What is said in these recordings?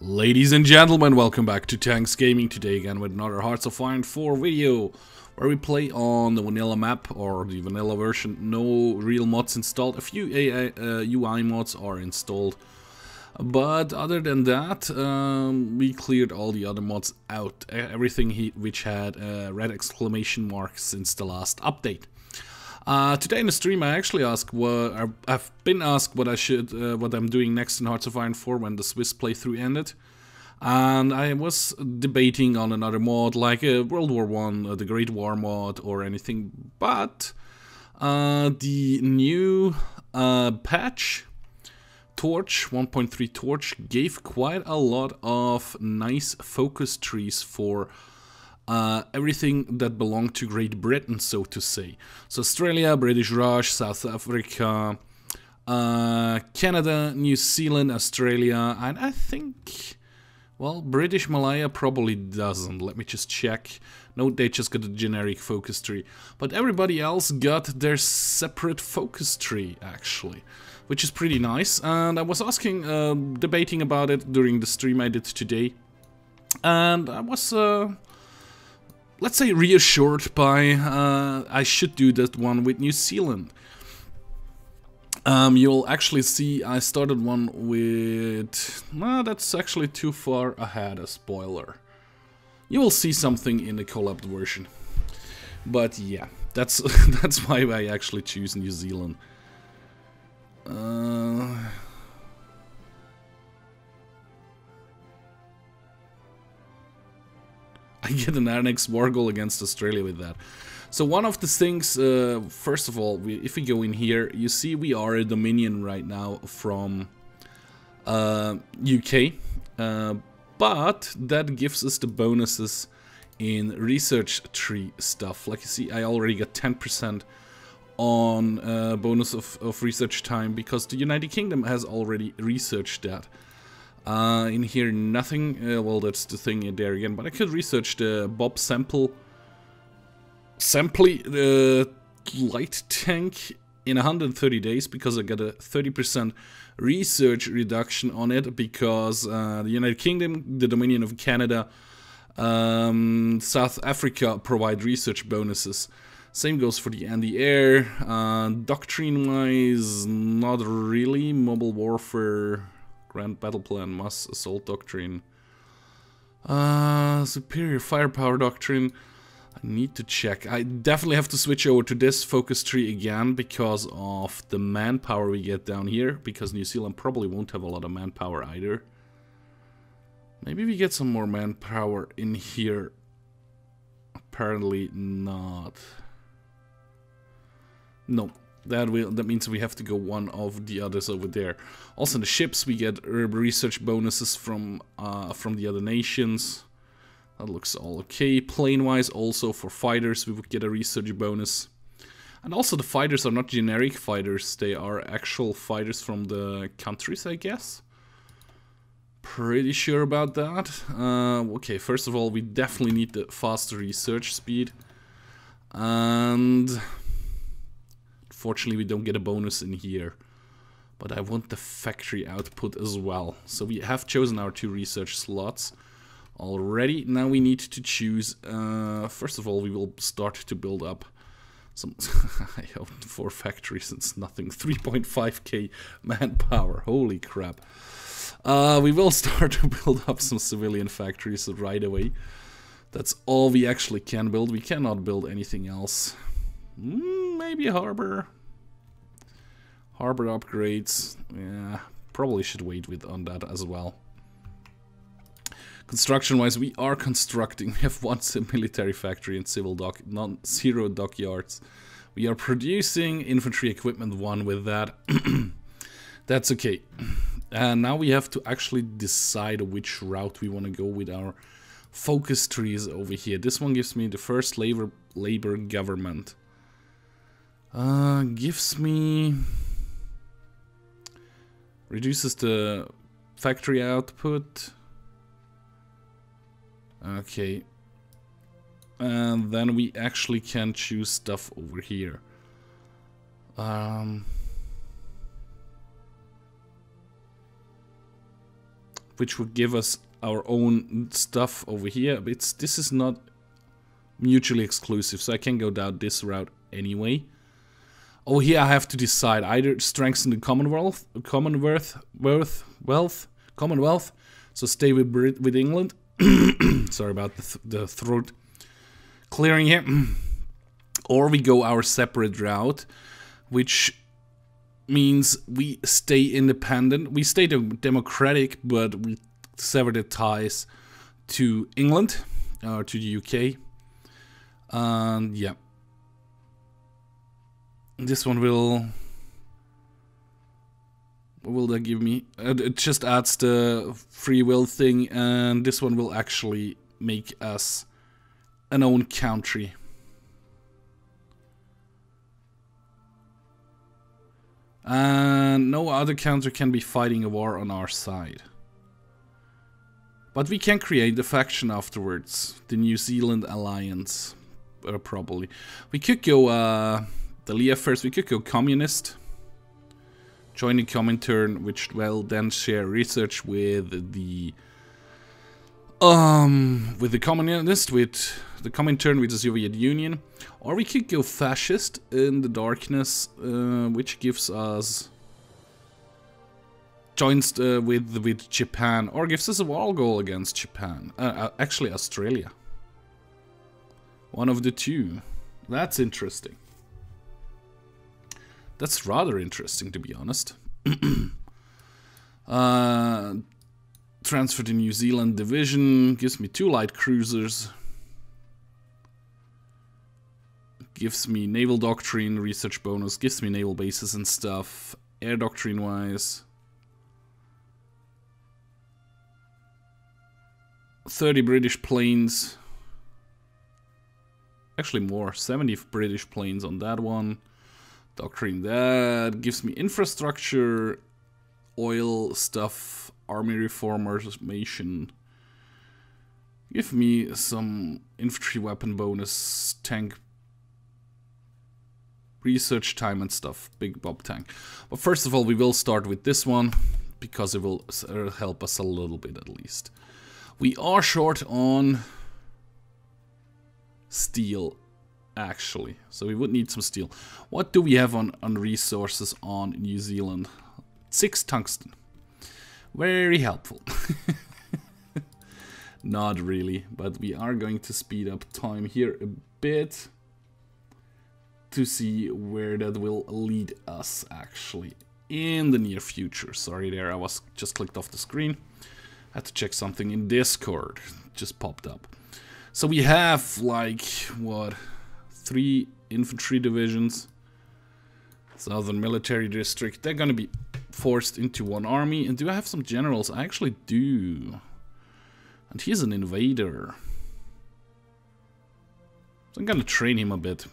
Ladies and gentlemen, welcome back to Tanks Gaming. Today again with another Hearts of Iron 4 video, where we play on the vanilla map, or the vanilla version. No real mods installed. A few UI mods are installed, but other than that, we cleared all the other mods out. Everything which had red exclamation marks since the last update. Today in the stream, I actually asked I've been asked what I'm doing next in Hearts of Iron 4 when the Swiss playthrough ended, and I was debating on another mod like World War I, the Great War mod, or anything. But the new patch, Torch 1.3 Torch, gave quite a lot of nice focus trees for everything that belonged to Great Britain, so to say. So Australia, British Raj, South Africa, Canada, New Zealand, Australia, and I think, well, British Malaya probably doesn't. Let me just check. No, they just got a generic focus tree. But everybody else got their separate focus tree, actually, which is pretty nice. And I was asking, debating about it during the stream I did today. And I was, let's say, reassured by I should do that one with New Zealand. You'll actually see I started one with... No, that's actually too far ahead, a spoiler. You will see something in the collabed version. But yeah, that's that's why I actually choose New Zealand. I get an annex war goal against Australia with that. So one of the things, first of all, if we go in here, you see we are a Dominion right now from UK. But that gives us the bonuses in research tree stuff. Like you see, I already got 10% on bonus of research time because the United Kingdom has already researched that. In here, nothing. Well, that's the thing there again. But I could research the Bob Sampley light tank in 130 days because I got a 30% research reduction on it because the United Kingdom, the Dominion of Canada, South Africa provide research bonuses. Same goes for the anti-air. Doctrine-wise, not really. Mobile warfare... Grand Battle Plan, Mass Assault Doctrine, Superior Firepower Doctrine. I need to check. I definitely have to switch over to this focus tree again because of the manpower we get down here, because New Zealand probably won't have a lot of manpower either. Maybe we get some more manpower in here. Apparently not. No. That means we have to go one of the others over there. Also in the ships we get research bonuses from the other nations. That looks all okay. Plane-wise, also for fighters we would get a research bonus. And also the fighters are not generic fighters, they are actual fighters from the countries, I guess. Pretty sure about that. Okay, first of all, we definitely need the faster research speed. And... fortunately, we don't get a bonus in here, but I want the factory output as well. So we have chosen our 2 research slots already. Now we need to choose, first of all, we will start to build up some, I own 4 factories, it's nothing, 3.5k manpower, holy crap. We will start to build up some civilian factories right away. That's all we actually can build, we cannot build anything else. Maybe a harbor. Harbor upgrades. Yeah, probably should wait on that as well. Construction-wise, we are constructing. We have 1 military factory and civil zero dockyards. We are producing infantry equipment 1 with that. That's okay. And now we have to actually decide which route we want to go with our focus trees over here. This one gives me the first labor government. Gives me... reduces the factory output. Okay. And then we actually can choose stuff over here. which would give us our own stuff over here. But this is not mutually exclusive, so I can go down this route anyway. Oh, here I have to decide either strengthen the Commonwealth, so stay with England. Sorry about the throat clearing here. Or we go our separate route, which means we stay independent. We stay democratic, but we sever the ties to England, or to the UK. And yeah. This one will that give me? It just adds the free will thing, and this one will actually make us an own country. And no other country can be fighting a war on our side. But we can create the faction afterwards, the New Zealand Alliance, probably. We could go the Leah first. We could go communist. Join the Comintern, which will then share research with the communist, with the Comintern, with the Soviet Union. Or we could go fascist in the darkness, which gives us joins with Japan, or gives us a war goal against Japan. Actually, Australia. One of the two. That's interesting. That's rather interesting, to be honest. Transfer to New Zealand division. Gives me 2 light cruisers. Gives me naval doctrine, research bonus. Gives me naval bases and stuff. Air doctrine wise. 30 British planes. Actually more. 70 British planes on that one. Doctrine that gives me infrastructure, oil stuff, army reformation. Give me some infantry weapon bonus, tank research time and stuff. Big Bob tank. But first of all, we will start with this one because it will help us a little bit at least. We are short on steel. Actually, so we would need some steel. What do we have on resources on New Zealand? 6 tungsten. Very helpful. Not really, but we are going to speed up time here a bit to see where that will lead us actually in the near future. Sorry there, I was just clicked off the screen. Had to check something in Discord. Just popped up. So we have like what? 3 infantry divisions, Southern Military District. They're gonna be forced into one army. And do I have some generals? I actually do. And he's an invader. So I'm gonna train him a bit.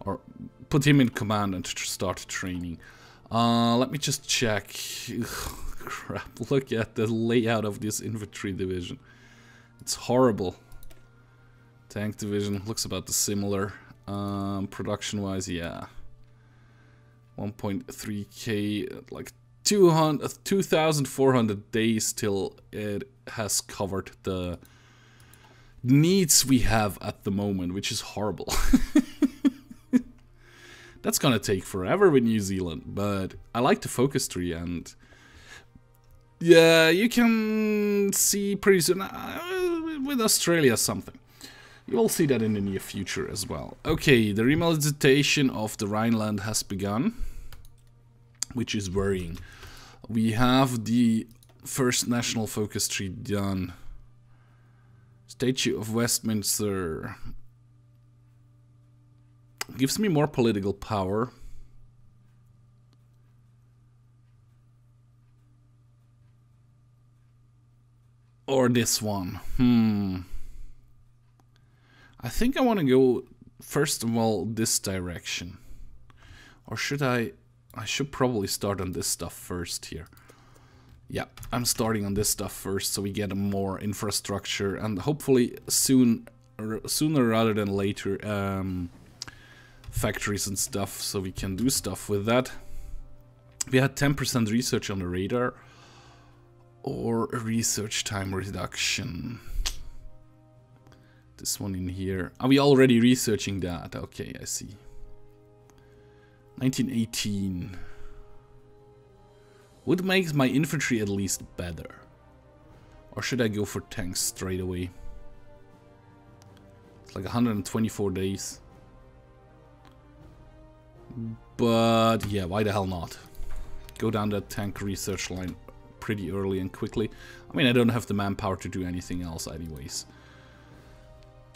Or put him in command and start training. Let me just check. Ugh, crap, look at the layout of this infantry division. It's horrible. Tank division looks about the similar. Production wise, yeah. 1.3k, like 2,400 days till it has covered the needs we have at the moment, which is horrible. That's gonna take forever with New Zealand, but I like the focus tree, and yeah, you can see pretty soon with Australia something. You will see that in the near future as well. Okay, the remilitarization of the Rhineland has begun, which is worrying. We have the first national focus tree done. Statue of Westminster gives me more political power. Or this one. I think I want to go, first of all, this direction. Or should I should probably start on this stuff first here. Yeah, I'm starting on this stuff first so we get more infrastructure and hopefully sooner rather than later factories and stuff, so we can do stuff with that. We had 10% research on the radar. or a research time reduction. This one in here. Are we already researching that? Okay, I see. 1918. Would make my infantry at least better. Or should I go for tanks straight away? It's like 124 days. But yeah, why the hell not? Go down that tank research line pretty early and quickly. I mean, I don't have the manpower to do anything else anyways.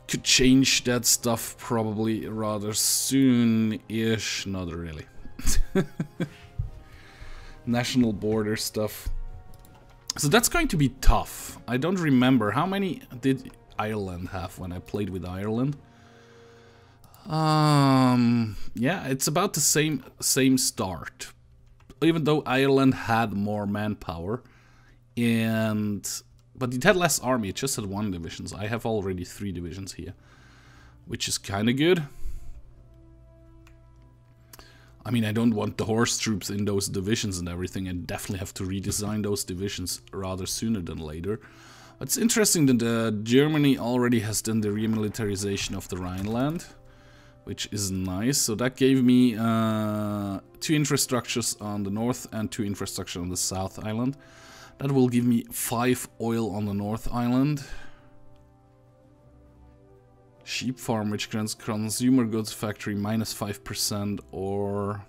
Could change that stuff probably rather soon-ish. Not really. National border stuff. So that's going to be tough. I don't remember. How many did Ireland have when I played with Ireland? Yeah, it's about the same start. Even though Ireland had more manpower, but it had less army. It just had 1 division. I have already 3 divisions here, which is kind of good. I mean, I don't want the horse troops in those divisions and everything. I definitely have to redesign those divisions rather sooner than later. It's interesting that Germany already has done the remilitarization of the Rhineland, which is nice. So that gave me 2 infrastructures on the north and 2 infrastructure on the south island. That will give me 5 oil on the north island. Sheep farm, which grants consumer goods factory minus 5%, or...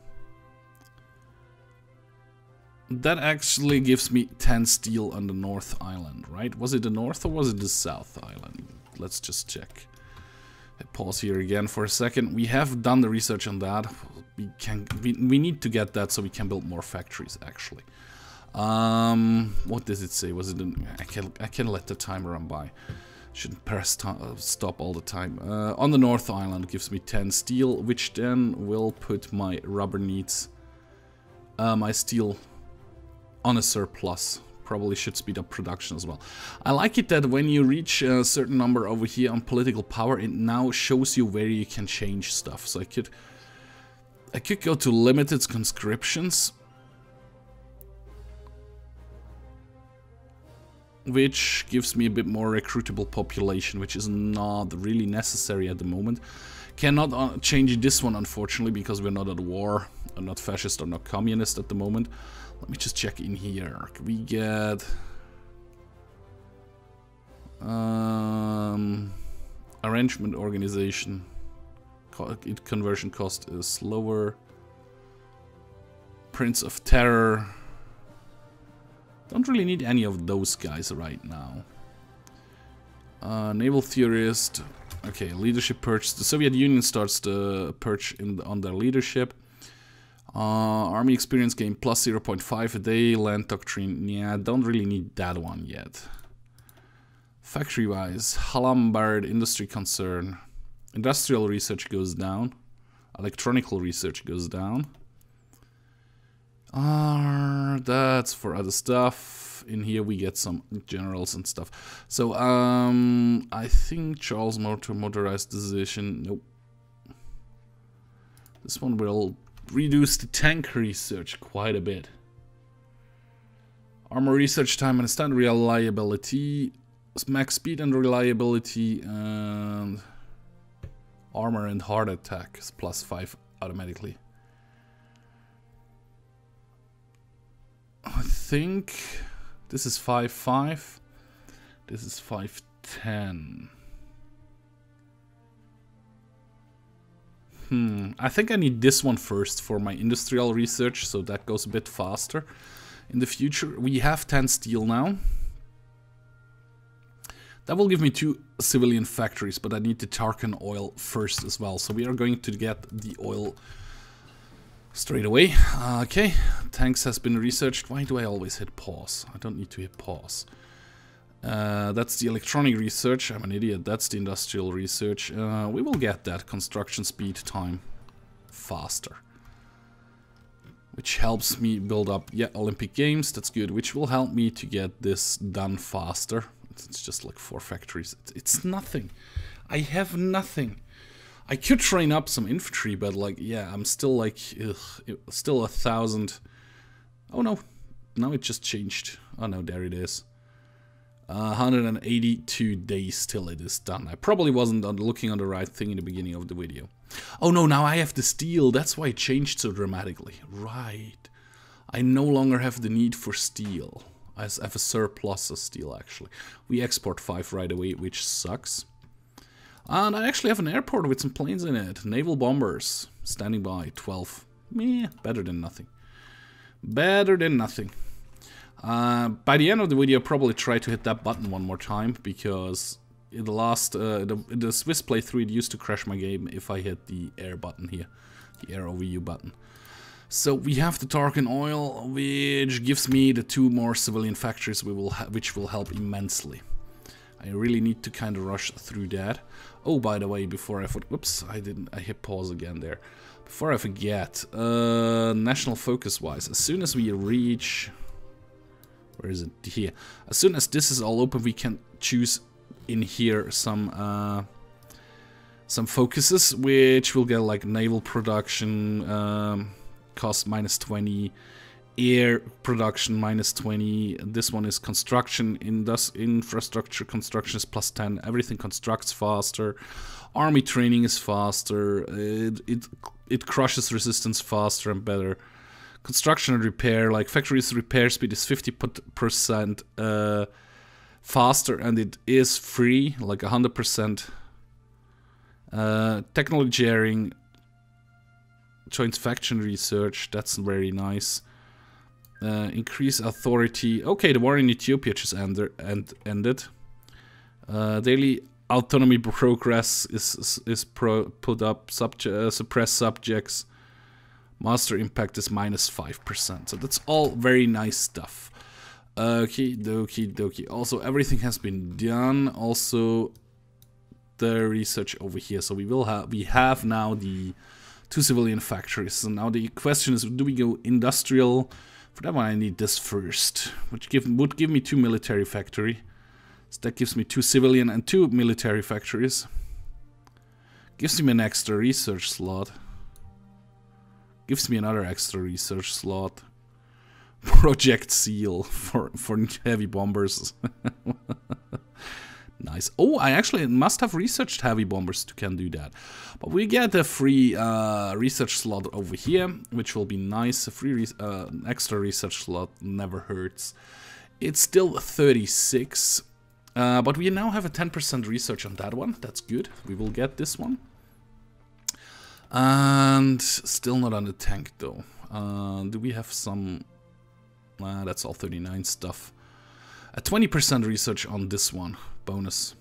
That actually gives me 10 steel on the north island, right? Was it the north or was it the south island? Let's just check. I pause here again for a second. We have done the research on that. We need to get that so we can build more factories, actually. What does it say? Was it I can let the timer run by. Shouldn't press stop all the time. On the North Island gives me 10 steel, which then will put my rubber needs, my steel on a surplus. Probably should speed up production as well. I like it that when you reach a certain number over here on political power, it now shows you where you can change stuff. So I could go to limited conscriptions, which gives me a bit more recruitable population, which is not really necessary at the moment. Cannot change this one, unfortunately, because we're not at war. I'm not fascist or not communist at the moment. Let me just check in here. Can we get... arrangement organization. Conversion cost is lower. Prince of Terror. Don't really need any of those guys right now. Naval Theorist. Okay, leadership perch. The Soviet Union starts the perch on their leadership. Army experience gain plus 0.5 a day. Land doctrine. Yeah, don't really need that one yet. Factory-wise, Halambard industry concern. Industrial research goes down. Electronical research goes down. That's for other stuff. In here we get some generals and stuff. So, I think Charles motorized decision. Nope. This one will reduce the tank research quite a bit. Armor research time and standard reliability. Max speed and reliability, and armor and heart attack is plus 5 automatically. I think this is 5.5. This is 5.10. I think I need this one first for my industrial research, so that goes a bit faster in the future. We have 10 steel now. That will give me 2 civilian factories, but I need the Tarkan oil first as well. So we are going to get the oil straight away. Okay, tanks has been researched. Why do I always hit pause? I don't need to hit pause. That's the electronic research. I'm an idiot. That's the industrial research. We will get that construction speed time faster, which helps me build up, yeah, Olympic Games. That's good, which will help me to get this done faster. It's just like 4 factories. It's nothing. I have nothing. I could train up some infantry, but like, yeah, I'm still like, ugh, still 1,000. Oh no, now it just changed. Oh no, there it is. 182 days till it is done. I probably wasn't looking on the right thing in the beginning of the video. Oh no, now I have the steel. That's why it changed so dramatically. Right. I no longer have the need for steel. I have a surplus of steel, actually. We export 5 right away, which sucks. And I actually have an airport with some planes in it. Naval bombers. Standing by. 12. Meh, better than nothing. Better than nothing. By the end of the video, I'll probably try to hit that button one more time, because in the last, the Swiss playthrough, it used to crash my game if I hit the air button here, the air overview button. So we have the Tarkin oil, which gives me the 2 more civilian factories, which will help immensely. I really need to kind of rush through that. Oh, by the way, before I whoops, I hit pause again there. Before I forget, national focus wise, as soon as we reach, where is it? Here. As soon as this is all open, we can choose in here some focuses, which will get like naval production, cost -20, air production -20. This one is construction, infrastructure construction is +10. Everything constructs faster. Army training is faster. It crushes resistance faster and better. Construction and repair, like factories repair speed is 50% faster, and it is free, like 100%. Technology sharing, joint faction research, that's very nice. Increase authority. Okay, the war in Ethiopia just ended. Daily autonomy progress is put up. Suppress subjects. Master impact is -5%. So that's all very nice stuff. Okie dokie. Also, everything has been done. Also, the research over here. So we have now the 2 civilian factories. So now the question is, do we go industrial? For that one, I need this first, which would give me 2 military factory. So that gives me 2 civilian and 2 military factories. Gives me an extra research slot. Gives me another extra research slot. Project Seal for heavy bombers. Nice. Oh, I actually must have researched heavy bombers to can do that. But we get a free research slot over here, which will be nice. A free extra research slot never hurts. It's still 36. But we now have a 10% research on that one. That's good. We will get this one. And still not on the tank though. Do we have some... that's all 39 stuff. A 20% research on this one. Bonus.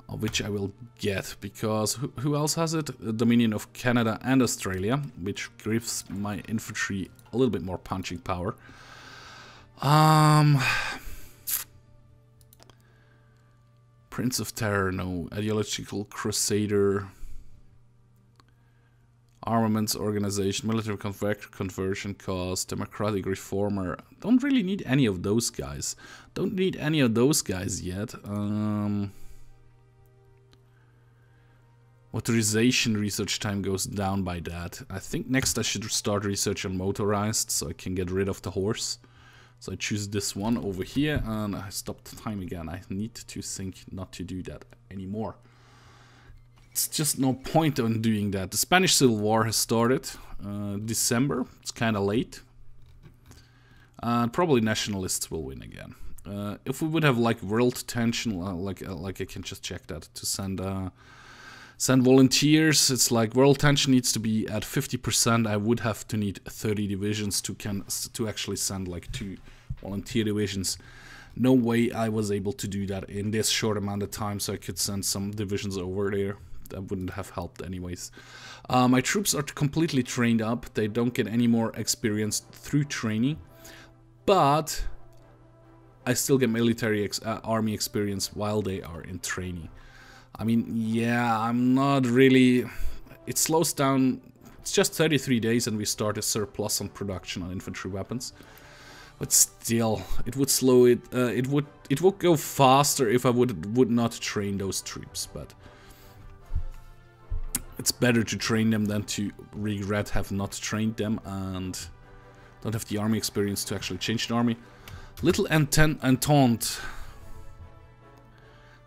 Which I will get, because who else has it? The Dominion of Canada and Australia, which gives my infantry a little bit more punching power. Prince of Terror, no. Ideological Crusader. Armaments organization, military conversion cost, democratic reformer. Don't really need any of those guys. Don't need any of those guys yet. Motorization research time goes down by that. I think next I should start research on motorized, so I can get rid of the horse. So I choose this one over here, and I stop the time again. I need to think not to do that anymore. It's just no point on doing that. The Spanish Civil War has started. December. It's kind of late. Probably nationalists will win again. If we would have like world tension, like I can just check that to send volunteers. It's like world tension needs to be at 50%. I would have to need 30 divisions to actually send like 2 volunteer divisions. No way I was able to do that in this short amount of time, so I could send some divisions over there. That wouldn't have helped anyways. My troops are completely trained up. They don't get any more experience through training, but I still get military army experience while they are in training. I mean, yeah, I'm not really... It slows down. It's just 33 days and we start a surplus on production on infantry weapons. But still, it would slow it. It would go faster if I would not train those troops, but... It's better to train them than to regret have not trained them, and Don't have the army experience to actually change the army. Little Entente.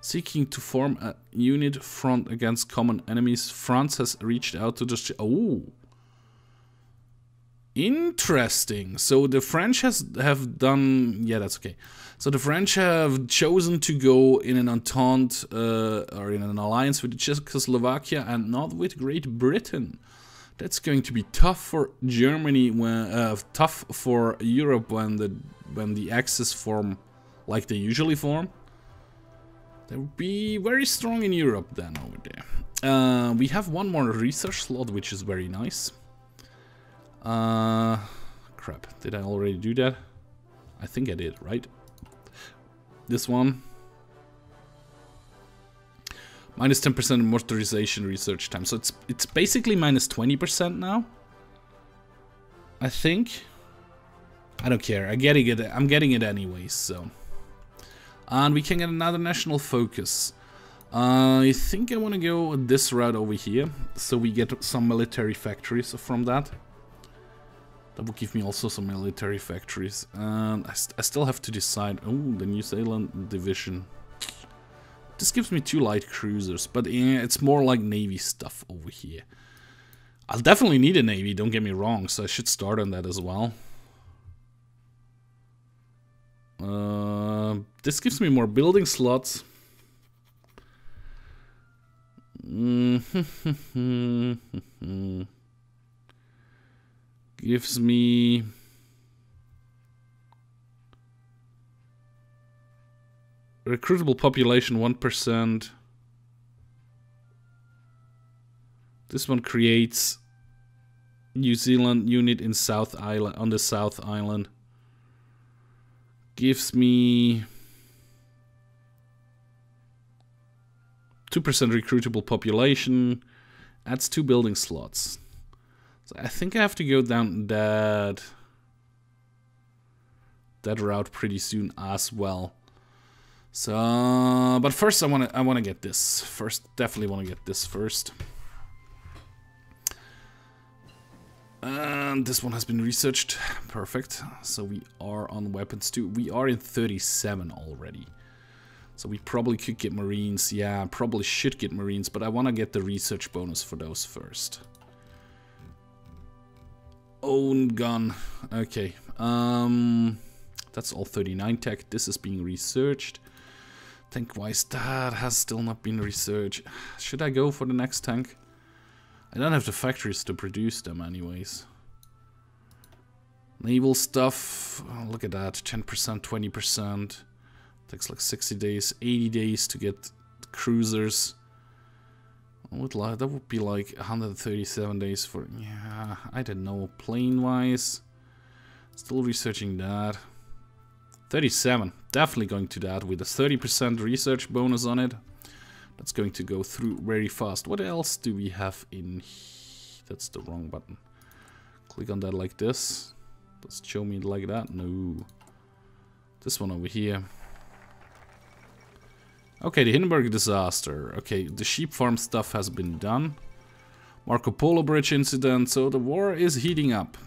Seeking to form a unit front against common enemies. France has reached out to the... Oh! Interesting. So the French have done... Yeah, that's okay. So the French have chosen to go in an entente or in an alliance with Czechoslovakia and not with Great Britain. That's going to be tough for Germany, when tough for Europe when the Axis form like they usually form. They would be very strong in Europe then over there. We have one more research slot, which is very nice. Crap, did I already do that? I think I did, right? This one. Minus 10% motorization research time. So it's basically minus 20% now. I think. I don't care. I'm getting it anyways, so. And we can get another national focus. I think I want to go this route over here, so we get some military factories from that. That will give me also some military factories. And I still have to decide. Oh, the New Zealand division. This gives me 2 light cruisers, but yeah, it's more like navy stuff over here. I'll definitely need a navy, don't get me wrong, so I should start on that as well. This gives me more building slots. Gives me... recruitable population 1%. This one creates New Zealand unit in South Island, on the South Island. Gives me 2% recruitable population. Adds 2 building slots. So I think I have to go down that route pretty soon as well. So, but first I wanna get this. Definitely wanna get this first. And this one has been researched. Perfect. So we are on weapons too. We are in 37 already. So we probably could get Marines. Yeah, probably should get Marines, but I wanna get the research bonus for those first. Own gun. Okay. That's all 39 tech. This is being researched. Tank-wise, that has still not been researched. Should I go for the next tank? I don't have the factories to produce them anyways. Naval stuff. Oh, look at that. 10%, 20%. Takes like 60 days, 80 days to get cruisers. That would be like 137 days for... Yeah, I don't know. Plane-wise. Still researching that. 37. Definitely going to that with a 30% research bonus on it. That's going to go through very fast. What else do we have in... That's the wrong button. Click on that like this. Does it show me like that? No. This one over here. Okay, the Hindenburg disaster. Okay, the sheep farm stuff has been done. Marco Polo Bridge incident. So the war is heating up.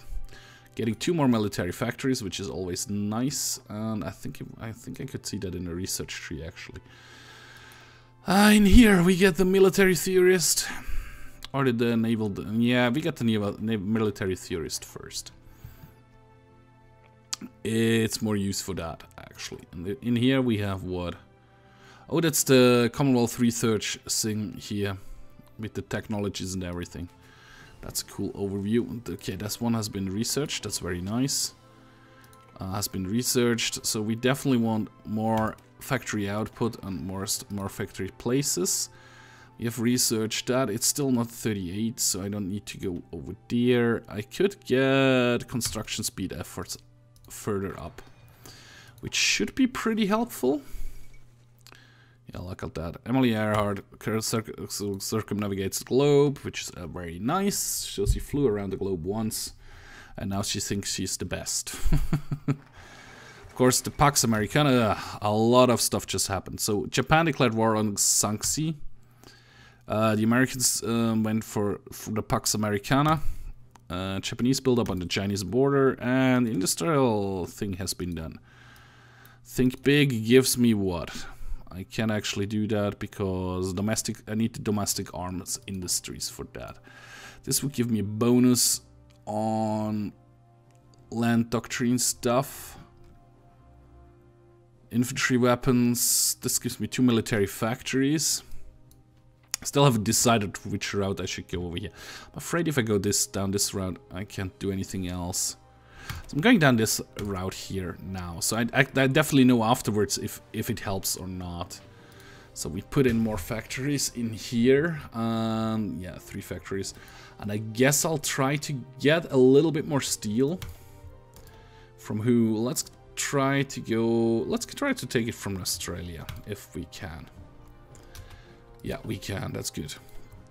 Getting 2 more military factories, which is always nice. And I think I could see that in the research tree actually. In here we get the military theorist. Or the naval... Yeah, we get the military theorist first. It's more use for that, actually. And in here we have what? Oh, that's the Commonwealth research thing here. With the technologies and everything. That's a cool overview. Okay, this one has been researched. That's very nice. Has been researched. So we definitely want more factory output and more factory places. We have researched that. It's still not 38, so I don't need to go over there. I could get construction speed efforts further up, which should be pretty helpful. Yeah, look at that. Emily Earhart circumnavigates the globe, which is very nice. Shows she flew around the globe once, and now she thinks she's the best. Of course, the Pax Americana, a lot of stuff just happened. So Japan declared war on Sanxi. The Americans went for the Pax Americana. Japanese buildup on the Chinese border, and the industrial thing has been done. Think big gives me what? I can't actually do that because I need the domestic arms industries for that. This would give me a bonus on land doctrine stuff. Infantry weapons. This gives me 2 military factories. Still haven't decided which route I should go over here. I'm afraid if I go down this route, I can't do anything else. So I'm going down this route here now. So I definitely know afterwards if it helps or not. So we put in more factories in here. Yeah, 3 factories. And I guess I'll try to get a little bit more steel. From who? Let's try to take it from Australia if we can. Yeah, we can. That's good.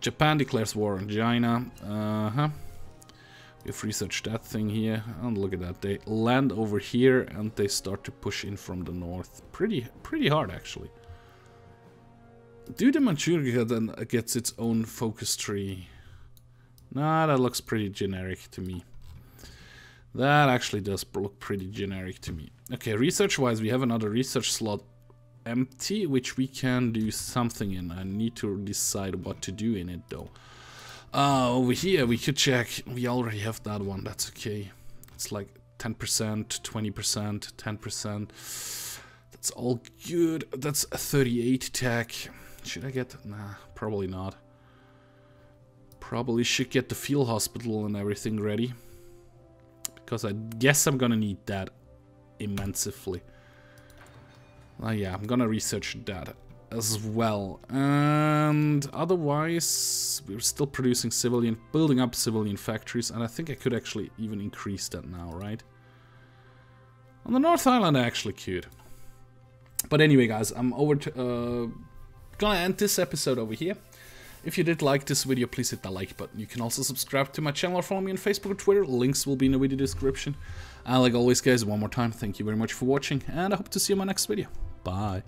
Japan declares war on China. We've researched that thing here. And look at that. They land over here and they start to push in from the north. Pretty hard, actually. Do the Manchuria then gets its own focus tree? Nah, that looks pretty generic to me. That actually does look pretty generic to me. Okay, research-wise, we have another research slot empty, which we can do something in. I need to decide what to do in it, though. Over here, we could check. We already have that one. That's okay. It's like 10%, 20%, 10%. That's all good. That's a 38 tech. Should I get... Nah, probably not. Probably should get the field hospital and everything ready. Because I guess I'm gonna need that immensely. Yeah, I'm gonna research that as well. And otherwise, we're still producing building up civilian factories, and I think I could actually even increase that now, right? On the North Island, I actually could. But anyway, guys, I'm gonna end this episode over here. If you did like this video, please hit the like button. You can also subscribe to my channel or follow me on Facebook or Twitter. Links will be in the video description. And like always, guys, one more time, thank you very much for watching, and I hope to see you in my next video. Bye.